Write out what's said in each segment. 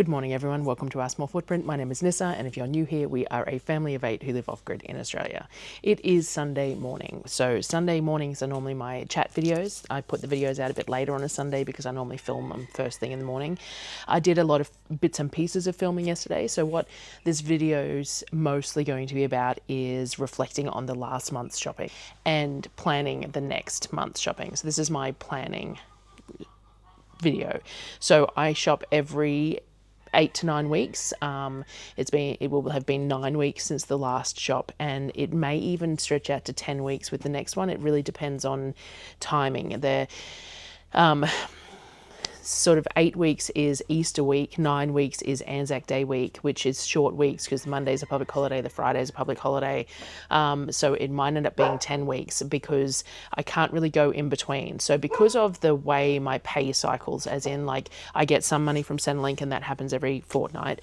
Good morning everyone, welcome to Our Small Footprint. My name is Nyssa, and if you're new here, we are a family of 8 who live off-grid in Australia. It is Sunday morning, so Sunday mornings are normally my chat videos. I put the videos out a bit later on a Sunday because I normally film them first thing in the morning. I did a lot of bits and pieces of filming yesterday, so what this video's mostly going to be about is reflecting on the last month's shopping and planning the next month's shopping. So this is my planning video. So I shop every 8 to 9 weeks. It will have been 9 weeks since the last shop, and it may even stretch out to 10 weeks with the next one. It really depends on timing. Sort of 8 weeks is Easter week, 9 weeks is Anzac Day week, which is short weeks because Monday's a public holiday, the Friday's a public holiday. So it might end up being 10 weeks because I can't really go in between. So because of the way my pay cycles, as in like I get some money from Centrelink and that happens every fortnight,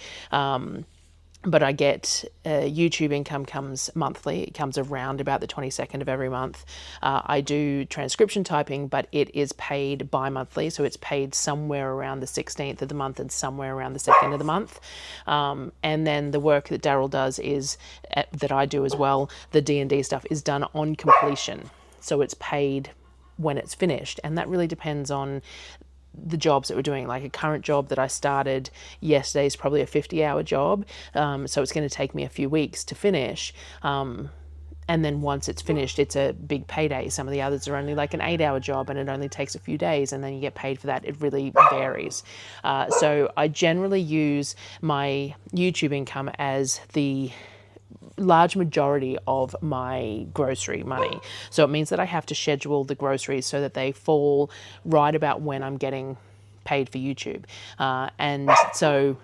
but I get YouTube income comes monthly. It comes around about the 22nd of every month. I do transcription typing, but it is paid bi-monthly. So it's paid somewhere around the 16th of the month and somewhere around the 2nd of the month. And then the work that Darryl does is, that I do as well, the D&D stuff is done on completion. So it's paid when it's finished. And that really depends on the jobs that we're doing. Like a current job that I started yesterday is probably a 50-hour job, so it's going to take me a few weeks to finish, and then once it's finished it's a big payday. Some of the others are only like an 8-hour job and it only takes a few days and then you get paid for that. It really varies. So I generally use my YouTube income as the large majority of my grocery money. So it means that I have to schedule the groceries so that they fall right about when I'm getting paid for YouTube. And so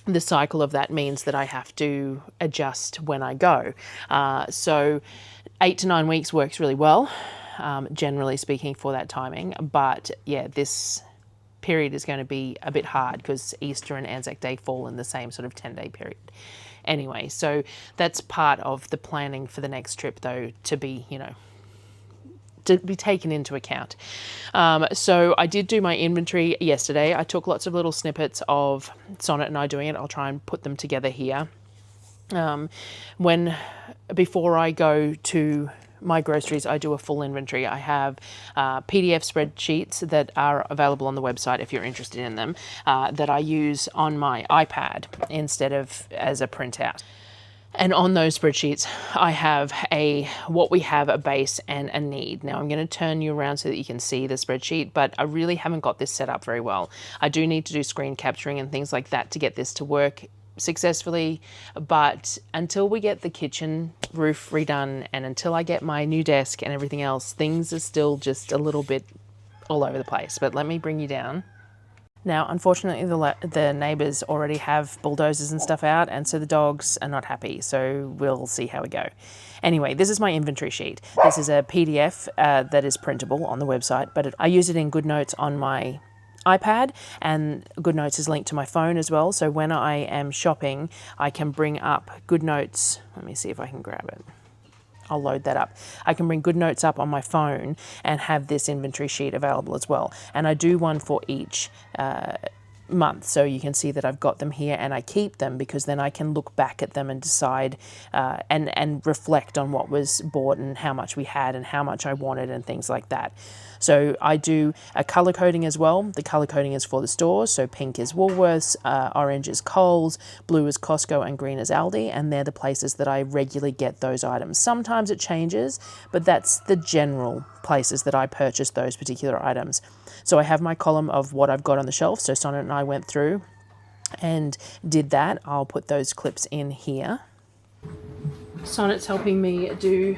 the cycle of that means that I have to adjust when I go. So 8 to 9 weeks works really well, generally speaking, for that timing. But yeah, this period is going to be a bit hard because Easter and Anzac Day fall in the same sort of 10-day period. Anyway, so that's part of the planning for the next trip, though, to be, to be taken into account. So I did do my inventory yesterday. I took lots of little snippets of Sonnet and I doing it. I'll try and put them together here. Before I go to my groceries, I do a full inventory. I have PDF spreadsheets that are available on the website if you're interested in them, that I use on my iPad instead of as a printout. And on those spreadsheets, I have what we have, a base and a need. Now I'm going to turn you around so that you can see the spreadsheet, but I really haven't got this set up very well. I do need to do screen capturing and things like that to get this to work successfully, but until we get the kitchen roof redone and until I get my new desk and everything else, things are still just a little bit all over the place. But let me bring you down. Now, unfortunately, the neighbours already have bulldozers and stuff out, and so the dogs are not happy, so we'll see how we go. Anyway, this is my inventory sheet. This is a PDF that is printable on the website, but I use it in GoodNotes on my iPad, and GoodNotes is linked to my phone as well, so when I am shopping I can bring up GoodNotes. Let me see if I can grab it. I'll load that up. I can bring GoodNotes up on my phone and have this inventory sheet available as well, and I do one for each month, so you can see that I've got them here and I keep them because then I can look back at them and decide and reflect on what was bought and how much we had and how much I wanted and things like that. So I do a colour coding as well. The colour coding is for the stores, so pink is Woolworths, orange is Coles, blue is Costco and green is Aldi, and they're the places that I regularly get those items. Sometimes it changes, but that's the general places that I purchase those particular items. So I have my column of what I've got on the shelf, so Sonnet and I went through and did that. I'll put those clips in here. Sonnet's helping me do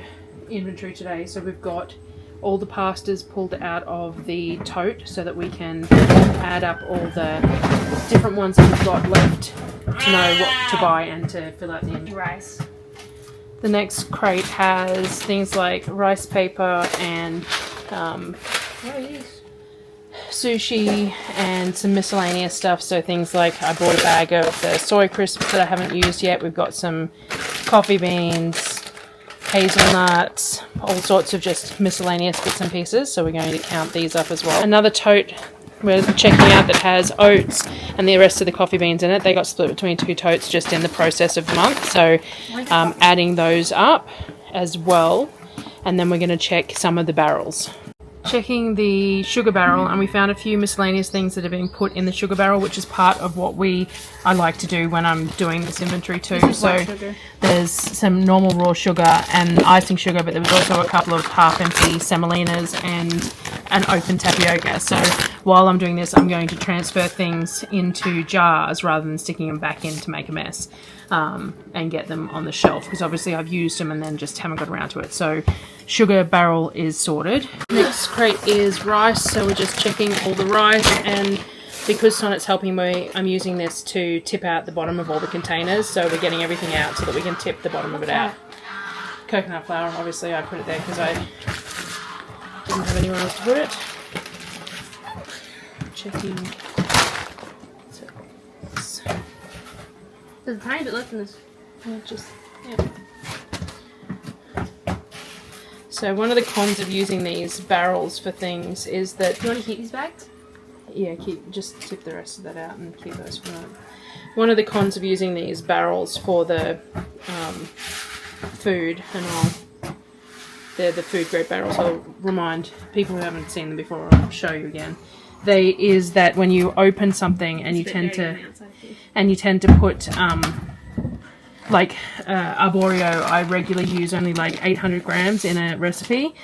inventory today, so we've got all the pastas pulled out of the tote so that we can add up all the different ones that we've got left to know what to buy and to fill out the inventory. Rice. The next crate has things like rice paper and sushi and some miscellaneous stuff. So things like I bought a bag of the soy crisps that I haven't used yet. We've got some coffee beans, hazelnuts, all sorts of just miscellaneous bits and pieces. So we're going to count these up as well. Another tote we're checking out that has oats and the rest of the coffee beans in it. They got split between 2 totes just in the process of the month, so adding those up as well. And then we're going to check some of the barrels. Checking the sugar barrel, and we found a few miscellaneous things that are being put in the sugar barrel, which is part of what I like to do when I'm doing this inventory too. So there's some normal raw sugar and icing sugar, but there was also a couple of half-empty semolinas and an open tapioca. So while I'm doing this, I'm going to transfer things into jars rather than sticking them back in to make a mess, and get them on the shelf, because obviously I've used them and then just haven't got around to it. So sugar barrel is sorted. Next crate is rice, so we're just checking all the rice, and because Sonnet's helping me, I'm using this to tip out the bottom of all the containers, so we're getting everything out so that we can tip the bottom of it out. Coconut flour, obviously I put it there because I didn't have anywhere else to put it. Checking. There's a tiny bit left in this. Yeah. So one of the cons of using these barrels for things is that... Do you want to keep these bags? Yeah, just tip the rest of that out and keep those for that. One of the cons of using these barrels for the food and all, they're the food grade barrels. I'll remind people who haven't seen them before, I'll show you again. Is that when you open something and you tend to put like arborio, I regularly use only like 800 grams in a recipe,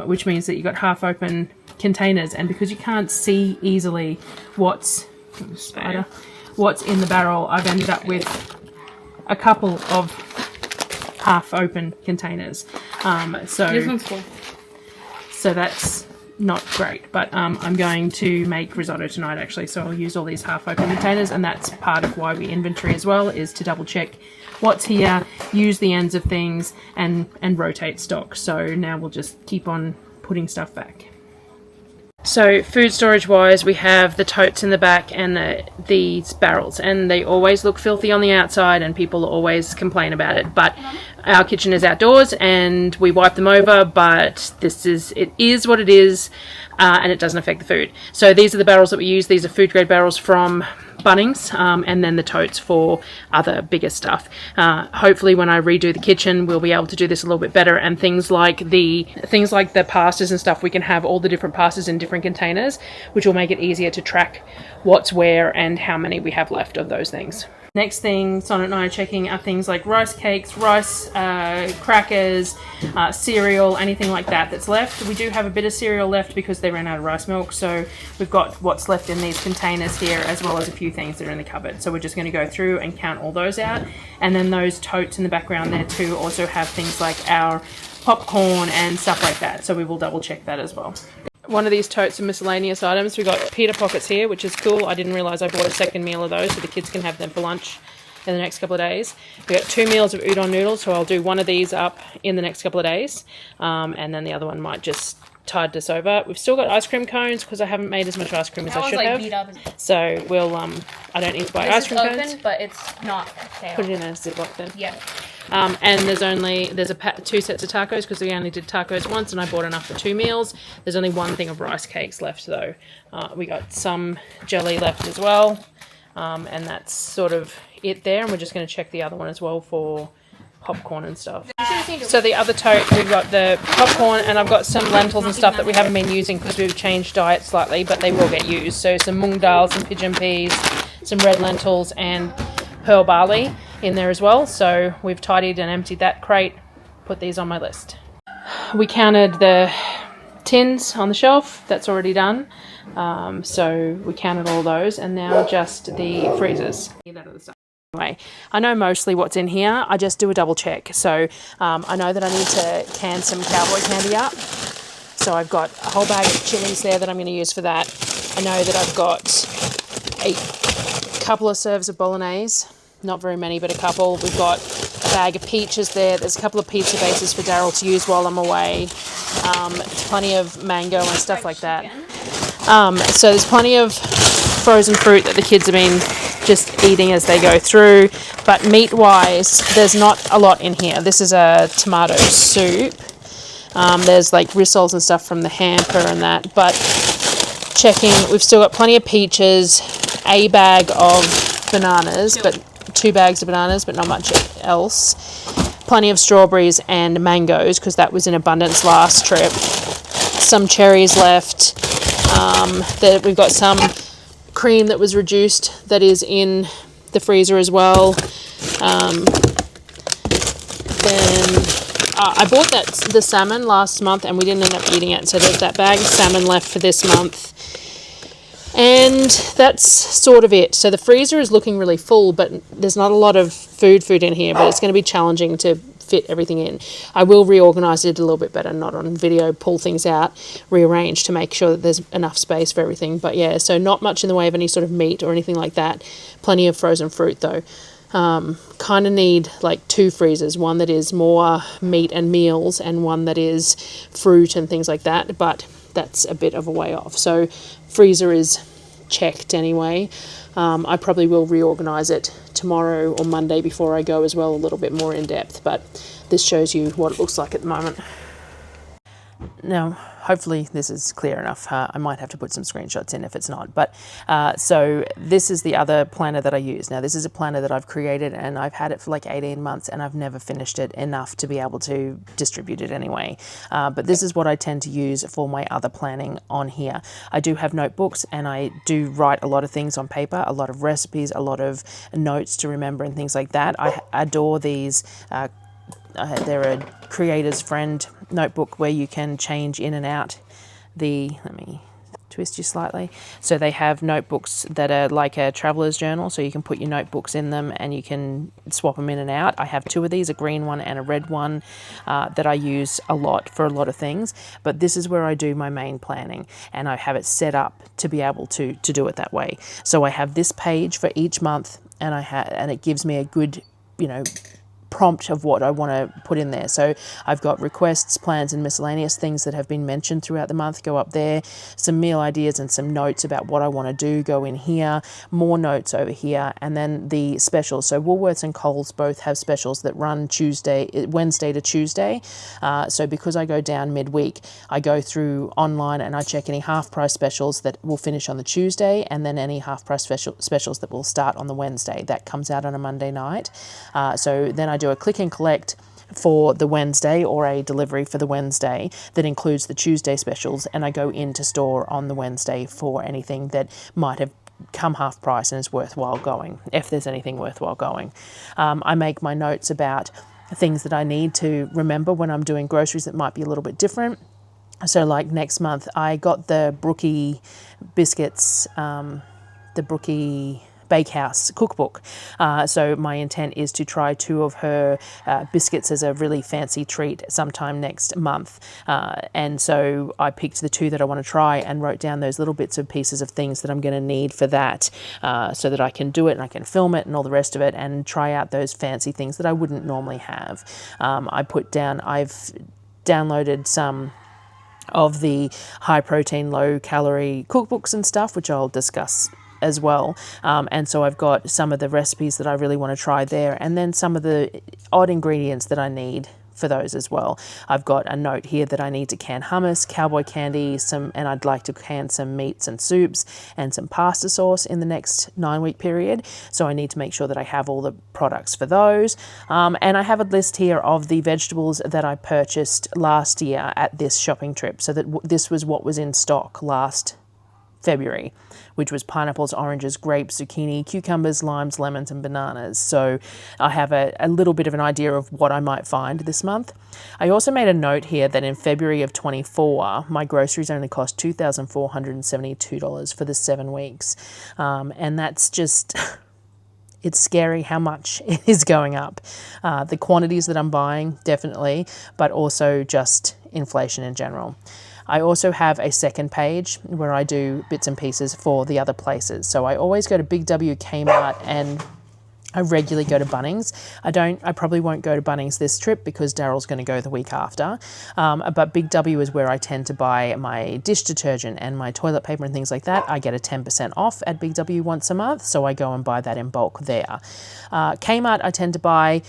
which means that you've got half open containers, and because you can't see easily what's in the barrel, I've ended up with a couple of half open containers. So this one's cool. So that's not great, but I'm going to make risotto tonight actually, so I'll use all these half open containers, and that's part of why we inventory as well, is to double check what's here, use the ends of things, and rotate stock. So now we'll just keep on putting stuff back. So food storage wise, we have the totes in the back and these barrels, and they always look filthy on the outside and people always complain about it, but our kitchen is outdoors and we wipe them over, but it is what it is, and it doesn't affect the food. So these are the barrels that we use. These are food grade barrels from Bunnings, and then the totes for other bigger stuff. Hopefully when I redo the kitchen, we'll be able to do this a little bit better, and things like the pastas and stuff, we can have all the different pastas in different containers, which will make it easier to track what's where and how many we have left of those things. Next thing Sonnet and I are checking are things like rice cakes, rice crackers, cereal, anything like that that's left. We do have a bit of cereal left because they ran out of rice milk, so we've got what's left in these containers here, as well as a few things that are in the cupboard. So we're just going to go through and count all those out. And then those totes in the background there too also have things like our popcorn and stuff like that, so we will double check that as well. One of these totes of miscellaneous items, we've got pita pockets here, which is cool. I didn't realise I bought a second meal of those so the kids can have them for lunch in the next couple of days. We've got 2 meals of udon noodles, so I'll do one of these up in the next couple of days, and then the other one might just tide this over. We've still got ice cream cones because I haven't made as much ice cream as I should have. Beat up. So we'll, I don't need to buy ice cream cones. It's open, but it's not stale. Put it in a Ziploc then. Yeah. And there's 2 sets of tacos because we only did tacos once, and I bought enough for 2 meals. There's only one thing of rice cakes left though. We got some jelly left as well, and that's sort of it there. And we're just going to check the other one as well for popcorn and stuff. So the other tote, we've got the popcorn, and I've got some lentils and stuff that we haven't been using because we've changed diet slightly, but they will get used. So some mung dal, some pigeon peas, some red lentils, and pearl barley in there as well. So we've tidied and emptied that crate, put these on my list. We counted the tins on the shelf, that's already done. So we counted all those, and now just the freezers. Anyway, I know mostly what's in here. I just do a double check. So I know that I need to can some cowboy candy up. So I've got a whole bag of chilies there that I'm going to use for that. I know that I've got a couple of serves of bolognese. Not very many, but a couple. We've got a bag of peaches there. There's a couple of pizza bases for Darryl to use while I'm away. Plenty of mango and stuff like that. So there's plenty of frozen fruit that the kids have been just eating as they go through. But meat-wise, there's not a lot in here. This is a tomato soup. There's like rissoles and stuff from the hamper and that. But checking. We've still got plenty of peaches, a bag of bananas, but 2 bags of bananas, but not much else. Plenty of strawberries and mangoes because that was in abundance last trip. Some cherries left. We've got some cream that was reduced that is in the freezer as well. Then I bought the salmon last month and we didn't end up eating it, so there's that bag of salmon left for this month. And that's sort of it. So the freezer is looking really full, but there's not a lot of food in here, but it's going to be challenging to fit everything in. I will reorganize it a little bit better, not on video, pull things out, rearrange to make sure that there's enough space for everything. But yeah, so not much in the way of any sort of meat or anything like that. Plenty of frozen fruit though. Kind of need like 2 freezers, one that is more meat and meals and one that is fruit and things like that, but that's a bit of a way off. So freezer is checked anyway. I probably will reorganize it tomorrow or Monday before I go as well, a little bit more in depth, but this shows you what it looks like at the moment. Now, hopefully this is clear enough. I might have to put some screenshots in if it's not. But so this is the other planner that I use. Now, this is a planner that I've created and I've had it for like 18 months and I've never finished it enough to be able to distribute it anyway. But this is what I tend to use for my other planning on here. I do have notebooks and I do write a lot of things on paper, a lot of recipes, a lot of notes to remember and things like that. I adore these. They're a creator's friend notebook where you can change in and out let me twist you slightly. So they have notebooks that are like a traveler's journal, so you can put your notebooks in them and you can swap them in and out. I have 2 of these, a green one and a red one, that I use a lot for a lot of things, but this is where I do my main planning and I have it set up to be able to do it that way. So I have this page for each month and it gives me a good, prompt of what I want to put in there. So I've got requests, plans and miscellaneous things that have been mentioned throughout the month go up there. Some meal ideas and some notes about what I want to do go in here. More notes over here. And then the specials. So Woolworths and Coles both have specials that run Wednesday to Tuesday. So because I go down midweek, I go through online and I check any half price specials that will finish on the Tuesday and then any half price specials that will start on the Wednesday. That comes out on a Monday night. So then I do a click and collect for the Wednesday or a delivery for the Wednesday that includes the Tuesday specials, and I go into store on the Wednesday for anything that might have come half price and is worthwhile going, if there's anything worthwhile going. I make my notes about things that I need to remember when I'm doing groceries that might be a little bit different. So like next month I got the Brookie biscuits, the Brookie Bakehouse cookbook. So my intent is to try 2 of her biscuits as a really fancy treat sometime next month. And so I picked the 2 that I want to try and wrote down those little bits and pieces of things that I'm going to need for that, so that I can do it and I can film it and all the rest of it and try out those fancy things that I wouldn't normally have. I've downloaded some of the high protein, low calorie cookbooks and stuff, which I'll discuss as well. And so I've got some of the recipes that I really want to try there, and then some of the odd ingredients that I need for those as well. I've got a note here that I need to can hummus, cowboy candy, and I'd like to can some meats and soups and some pasta sauce in the next 9-week period. So I need to make sure that I have all the products for those. And I have a list here of the vegetables that I purchased last year at this shopping trip. So that this was what was in stock last February, which was pineapples, oranges, grapes, zucchini, cucumbers, limes, lemons, and bananas. So I have a little bit of an idea of what I might find this month. I also made a note here that in February of 24, my groceries only cost $2,472 for the 7 weeks. And that's just, it's scary how much it is going up. The quantities that I'm buying, definitely, but also just inflation in general. I also have a second page where I do bits and pieces for the other places. So I always go to Big W, Kmart, and I regularly go to Bunnings. I probably won't go to Bunnings this trip because Darryl's going to go the week after. But Big W is where I tend to buy my dish detergent and my toilet paper and things like that. I get a 10% off at Big W once a month, so I go and buy that in bulk there. Kmart, I tend to buy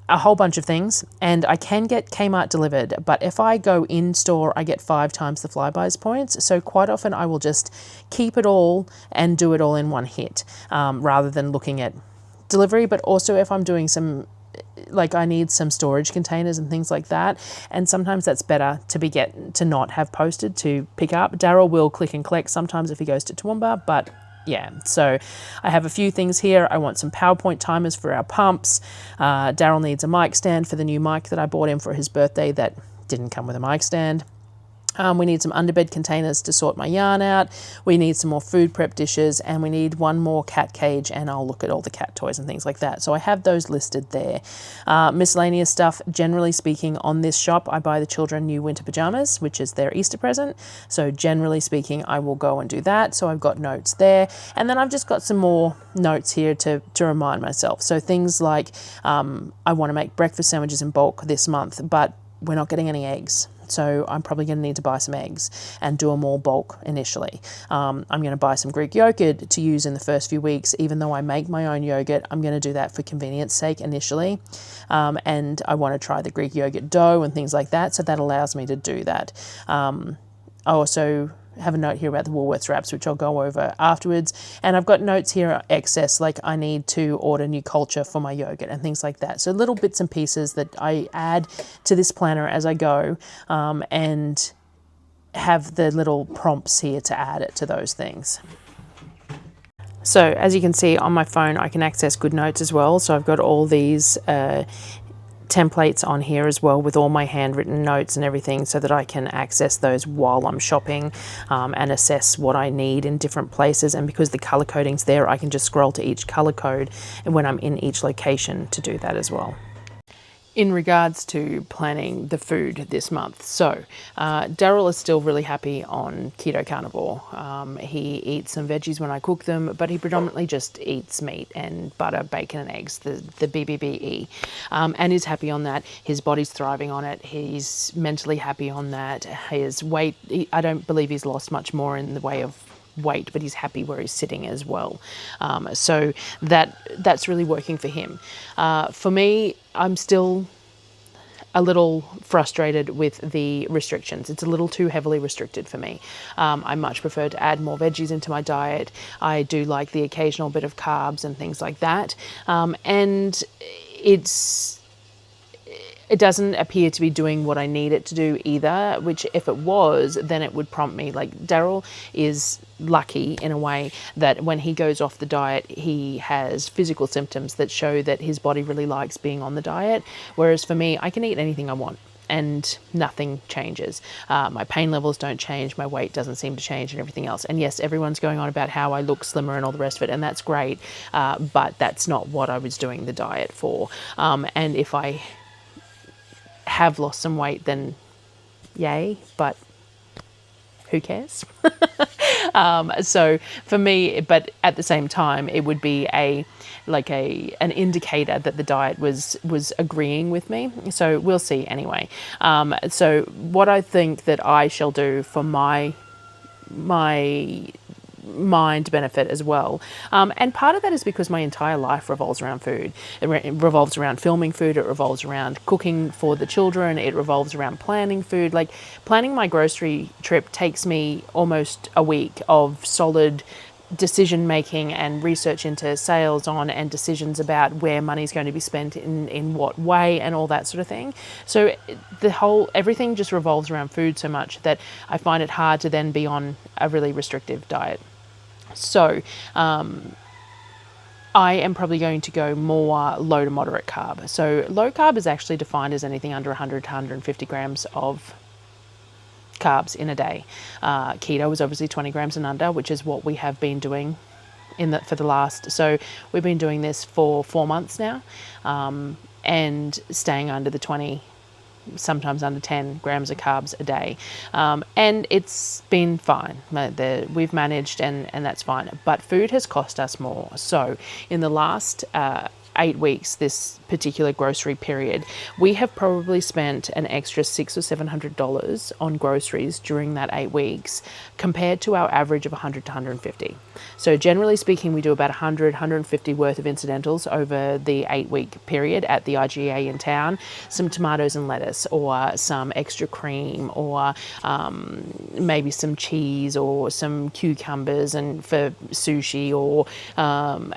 a whole bunch of things, and I can get Kmart delivered, but if I go in store, I get 5 times the Flybuys points. So quite often I will just keep it all and do it all in one hit, rather than looking at delivery. But also if I'm doing some, like I need some storage containers and things like that, and sometimes that's better to not have posted to pick up. Darryl will click and collect sometimes if he goes to Toowoomba, but yeah, so I have a few things here. I want some PowerPoint timers for our pumps. Darryl needs a mic stand for the new mic that I bought him for his birthday that didn't come with a mic stand. We need some underbed containers to sort my yarn out. We need some more food prep dishes, and we need one more cat cage, and I'll look at all the cat toys and things like that. So I have those listed there. Miscellaneous stuff, generally speaking, on this shop, I buy the children new winter pajamas, which is their Easter present. So generally speaking, I will go and do that. So I've got notes there. And then I've just got some more notes here to remind myself. So things like I want to make breakfast sandwiches in bulk this month, but we're not getting any eggs. So I'm probably going to need to buy some eggs and do them all bulk initially. I'm going to buy some Greek yogurt to use in the first few weeks. Even though I make my own yogurt, I'm going to do that for convenience sake initially. And I want to try the Greek yogurt dough and things like that. So that allows me to do that. I also have a note here about the Woolworths wraps, which I'll go over afterwards. And I've got notes here excess, like I need to order new culture for my yogurt and things like that. So little bits and pieces that I add to this planner as I go, and have the little prompts here to add it to those things. So as you can see on my phone, I can access GoodNotes as well. So I've got all these templates on here as well with all my handwritten notes and everything, so that I can access those while I'm shopping, and assess what I need in different places. And because the color coding's there, I can just scroll to each color code and when I'm in each location to do that as well. In regards to planning the food this month, so Darryl is still really happy on keto carnivore. He eats some veggies when I cook them, but he predominantly just eats meat and butter, bacon and eggs, the BBBE, and is happy on that. His body's thriving on it. He's mentally happy on that. His weight, I don't believe he's lost much more in the way of weight, but he's happy where he's sitting as well. So that's really working for him. For me, I'm still a little frustrated with the restrictions. It's a little too heavily restricted for me. I much prefer to add more veggies into my diet. I do like the occasional bit of carbs and things like that. And it doesn't appear to be doing what I need it to do either, which if it was, then it would prompt me. Like Darryl is lucky in a way that when he goes off the diet, he has physical symptoms that show that his body really likes being on the diet. Whereas for me, I can eat anything I want and nothing changes. My pain levels don't change, my weight doesn't seem to change and everything else. And yes, everyone's going on about how I look slimmer and all the rest of it, and that's great, but that's not what I was doing the diet for. And if I have lost some weight, then yay, but who cares? So for me, but at the same time, it would be an indicator that the diet was agreeing with me. So we'll see anyway. So what I think that I shall do for my mind benefit as well, and part of that is because my entire life revolves around food. It revolves around filming food, it revolves around cooking for the children, it revolves around planning food. Like planning my grocery trip takes me almost a week of solid decision making and research into sales on and decisions about where money's going to be spent in what way and all that sort of thing. So everything just revolves around food so much that I find it hard to then be on a really restrictive diet. So I am probably going to go more low to moderate carb. So low carb is actually defined as anything under 100 to 150 grams of carbs in a day. Keto is obviously 20 grams and under, which is what we have been doing so we've been doing this for 4 months now, and staying under the 20, sometimes under 10 grams of carbs a day. And it's been fine. We've managed and that's fine. But food has cost us more. So in the last 8 weeks, this particular grocery period, we have probably spent an extra $600 or $700 on groceries during that 8 weeks compared to our average of 100 to 150. So generally speaking, we do about 100, 150 worth of incidentals over the 8-week period at the IGA in town. Some tomatoes and lettuce, or some extra cream, or maybe some cheese, or some cucumbers and for sushi, or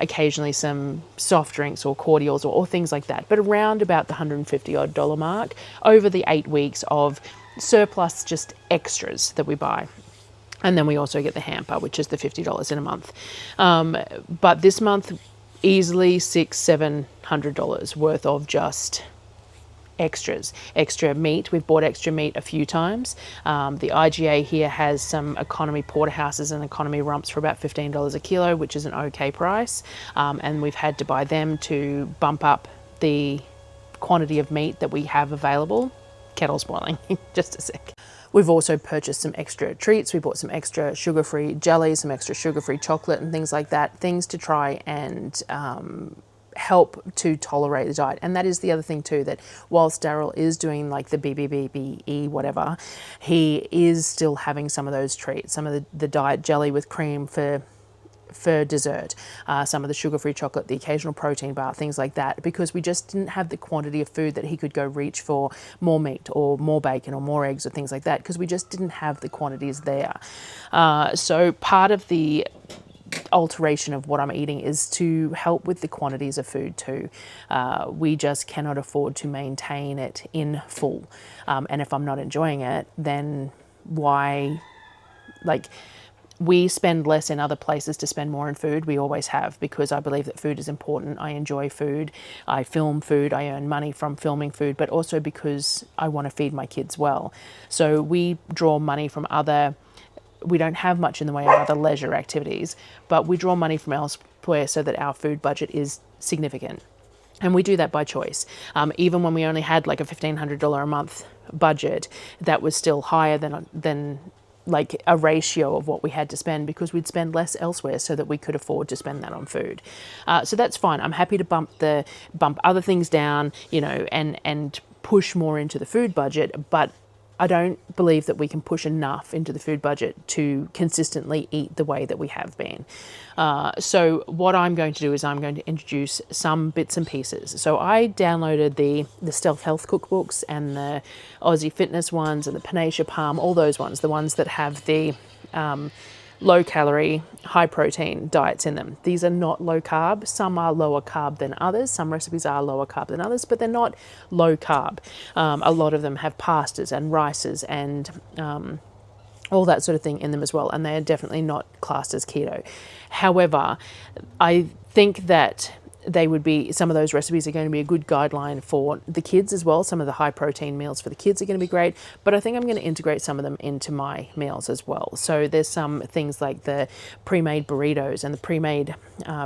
occasionally some soft drinks or cordials, or things like that. But around about the $150 odd mark over the 8 weeks of surplus, just extras that we buy. And then we also get the hamper, which is the $50 in a month. But this month, easily $600-700 worth of just extras. Extra meat. We've bought extra meat a few times. The IGA here has some economy porterhouses and economy rumps for about $15 a kilo, which is an okay price. And we've had to buy them to bump up the quantity of meat that we have available. Kettle's boiling. Just a sec. We've also purchased some extra treats. We bought some extra sugar-free jelly, some extra sugar-free chocolate and things like that. Things to try and help to tolerate the diet. And that is the other thing too, that whilst Darryl is doing like the BBBBE whatever, he is still having some of those treats, some of the diet jelly with cream for dessert, some of the sugar-free chocolate, the occasional protein bar, things like that, because we just didn't have the quantity of food that he could go reach for more meat or more bacon or more eggs or things like that, because we just didn't have the quantities there. So part of the alteration of what I'm eating is to help with the quantities of food too. We just cannot afford to maintain it in full. And if I'm not enjoying it, then why, like, we spend less in other places to spend more in food. We always have, because I believe that food is important. I enjoy food. I film food. I earn money from filming food, but also because I want to feed my kids well. So we draw money from we don't have much in the way of other leisure activities, but we draw money from elsewhere so that our food budget is significant. And we do that by choice. Even when we only had like a $1,500 a month budget, that was still higher than like a ratio of what we had to spend, because we'd spend less elsewhere so that we could afford to spend that on food. So that's fine. I'm happy to bump other things down, and push more into the food budget, but I don't believe that we can push enough into the food budget to consistently eat the way that we have been. So what I'm going to do is I'm going to introduce some bits and pieces. So I downloaded the Stealth Health cookbooks and the Aussie Fitness ones and the Panacea Palm, all those ones, the ones that have the low calorie, high protein diets in them. These are not low carb. Some are lower carb than others. Some recipes are lower carb than others, but they're not low carb. A lot of them have pastas and rices and all that sort of thing in them as well. And they're definitely not classed as keto. However, I think that some of those recipes are going to be a good guideline for the kids as well. Some of the high protein meals for the kids are going to be great, but I think I'm going to integrate some of them into my meals as well. So there's some things like the pre-made burritos and the pre-made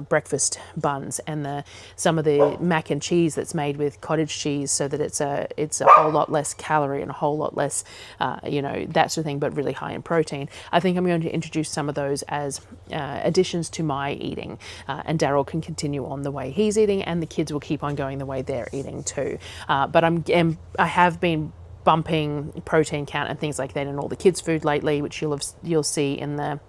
breakfast buns, and some of the mac and cheese that's made with cottage cheese, so that it's a whole lot less calorie and a whole lot less, that sort of thing, but really high in protein. I think I'm going to introduce some of those as additions to my eating, and Darryl can continue on the way he's eating, and the kids will keep on going the way they're eating too. But I have been bumping protein count and things like that in all the kids' food lately, which you'll see in the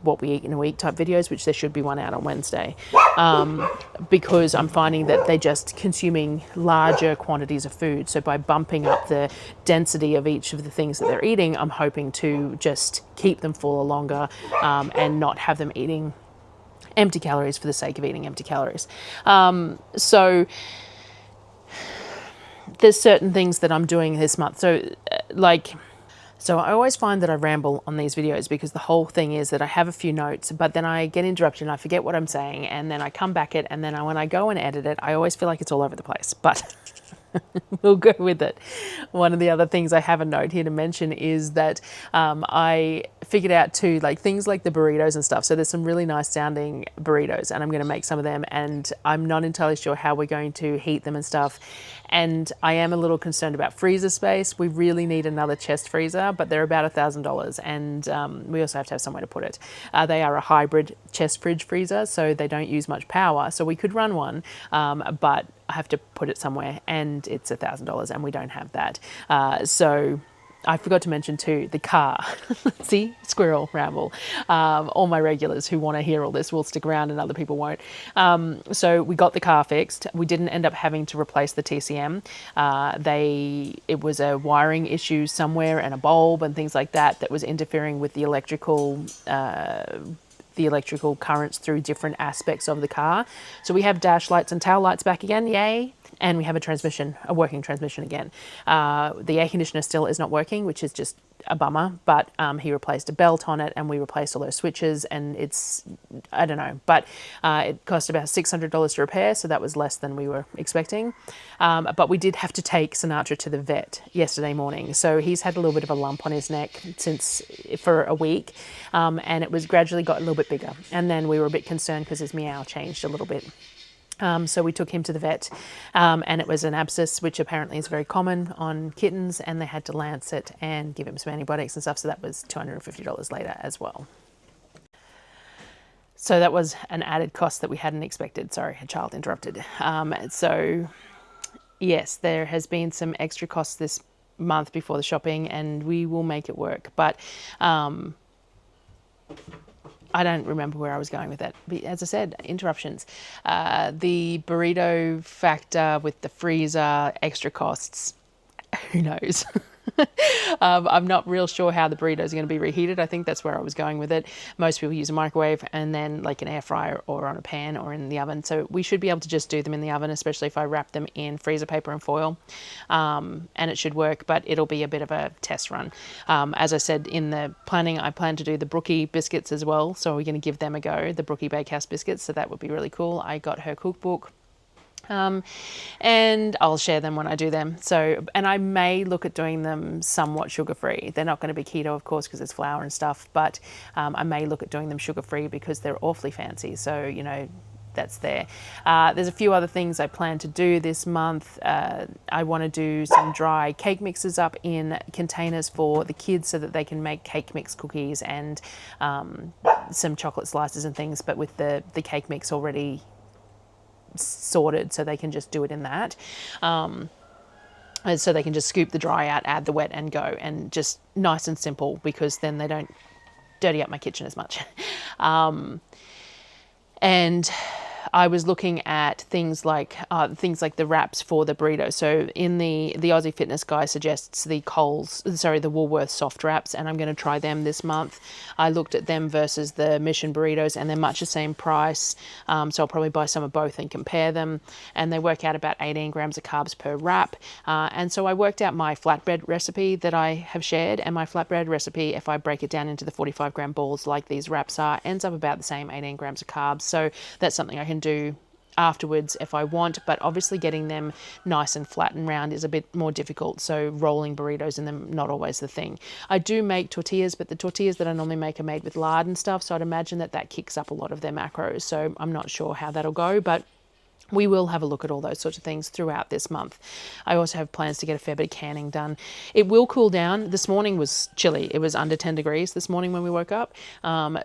what we eat in a week type videos, which there should be one out on Wednesday, because I'm finding that they're just consuming larger quantities of food. So by bumping up the density of each of the things that they're eating, I'm hoping to just keep them fuller longer, and not have them eating empty calories for the sake of eating empty calories. So there's certain things that I'm doing this month. So I always find that I ramble on these videos, because the whole thing is that I have a few notes, but then I get interrupted and I forget what I'm saying, and then I come back and then when I go and edit it, I always feel like it's all over the place. But We'll go with it. One of the other things I have a note here to mention is that I figured out too, like things like the burritos and stuff. So there's some really nice sounding burritos, and I'm going to make some of them, and I'm not entirely sure how we're going to heat them and stuff. And I am a little concerned about freezer space. We really need another chest freezer, but they're about $1,000, and we also have to have somewhere to put it. They are a hybrid chest fridge freezer, so they don't use much power. So we could run one, but I have to put it somewhere, and it's $1,000, and we don't have that. So I forgot to mention too, the car. See, squirrel ramble. All my regulars who want to hear all this will stick around and other people won't. So we got the car fixed. We didn't end up having to replace the TCM. It was a wiring issue somewhere and a bulb and things like that that was interfering with the electrical currents through different aspects of the car. So we have dash lights and tail lights back again, yay. And we have a working transmission again. The air conditioner still is not working, which is just a bummer, but he replaced a belt on it, and we replaced all those switches, and it's, I don't know, but it cost about $600 to repair, so that was less than we were expecting. But we did have to take Sinatra to the vet yesterday morning, so he's had a little bit of a lump on his neck for a week, and it was gradually got a little bit bigger, and then we were a bit concerned because his meow changed a little bit. So we took him to the vet, and it was an abscess, which apparently is very common on kittens, and they had to lance it and give him some antibiotics and stuff, so that was $250 later as well. So that was an added cost that we hadn't expected. Sorry, a child interrupted. So yes, there has been some extra costs this month before the shopping, and we will make it work, but I don't remember where I was going with that. But as I said, interruptions. The burrito factor with the freezer, extra costs, who knows? I'm not real sure how the burritos are going to be reheated. I think that's where I was going with it. Most people use a microwave and then like an air fryer or on a pan or in the oven. So we should be able to just do them in the oven, especially if I wrap them in freezer paper and foil. And it should work, but it'll be a bit of a test run. As I said in the planning, I plan to do the Brookie biscuits as well. So we're going to give them a go, the Brookie Bakehouse biscuits. So that would be really cool. I got her cookbook. And I'll share them when I do them. So, and I may look at doing them somewhat sugar-free. They're not going to be keto, of course, because there's flour and stuff, but I may look at doing them sugar-free because they're awfully fancy. So, you know, that's there. There's a few other things I plan to do this month. I want to do some dry cake mixes up in containers for the kids so that they can make cake mix cookies and some chocolate slices and things, but with the cake mix already sorted, so they can just do it in that. And so they can just scoop the dry out, add the wet and go, and just nice and simple, because then they don't dirty up my kitchen as much. And I was looking at things like the wraps for the burrito. So in the Aussie Fitness guy suggests the Woolworths soft wraps, and I'm going to try them this month. I looked at them versus the Mission burritos, and they're much the same price. So I'll probably buy some of both and compare them. And they work out about 18 grams of carbs per wrap. And so I worked out my flatbread recipe that I have shared, and my flatbread recipe, if I break it down into the 45-gram balls like these wraps are, ends up about the same 18 grams of carbs. So that's something I can do afterwards if I want, but obviously getting them nice and flat and round is a bit more difficult, so rolling burritos in them, not always the thing. I do make tortillas, but the tortillas that I normally make are made with lard and stuff, so I'd imagine that kicks up a lot of their macros, so I'm not sure how that'll go, but we will have a look at all those sorts of things throughout this month. I also have plans to get a fair bit of canning done. It will cool down. This morning was chilly. It was under 10 degrees this morning when we woke up.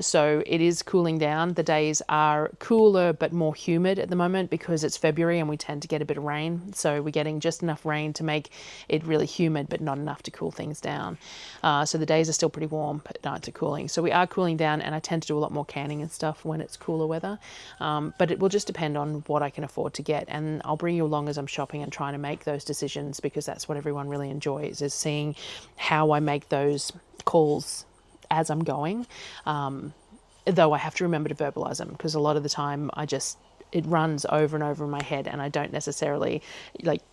So it is cooling down. The days are cooler but more humid at the moment because it's February and we tend to get a bit of rain. So we're getting just enough rain to make it really humid but not enough to cool things down. So the days are still pretty warm but nights are cooling. So we are cooling down, and I tend to do a lot more canning and stuff when it's cooler weather. But it will just depend on what I can afford to get, and I'll bring you along as I'm shopping and trying to make those decisions, because that's what everyone really enjoys, is seeing how I make those calls as I'm going, though I have to remember to verbalize them, because a lot of the time it runs over and over in my head and I don't necessarily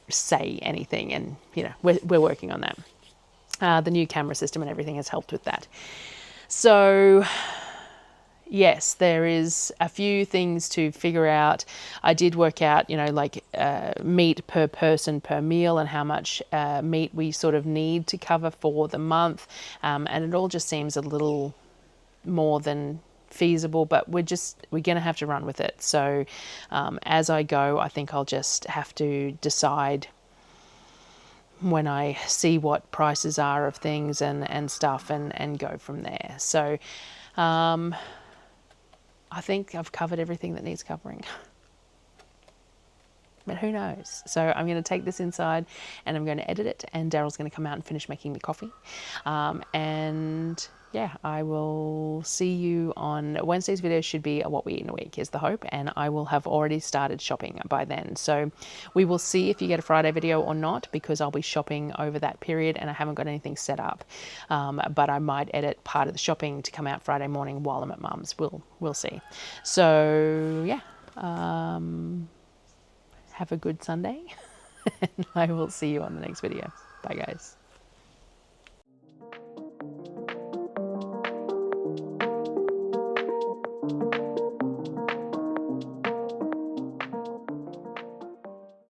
say anything, and we're working on that. The new camera system and everything has helped with that. So yes, there is a few things to figure out. I did work out, you know, like meat per person per meal and how much meat we sort of need to cover for the month. And it all just seems a little more than feasible, but we're going to have to run with it. So as I go, I think I'll just have to decide when I see what prices are of things and stuff and go from there. So I think I've covered everything that needs covering. But who knows? So I'm going to take this inside and I'm going to edit it, and Darryl's going to come out and finish making the coffee. And yeah, I will see you on Wednesday's video. Should be a what we eat in a week is the hope, and I will have already started shopping by then. So we will see if you get a Friday video or not, because I'll be shopping over that period and I haven't got anything set up. But I might edit part of the shopping to come out Friday morning while I'm at Mum's. We'll see. So yeah. Have a good Sunday, and I will see you on the next video. Bye, guys.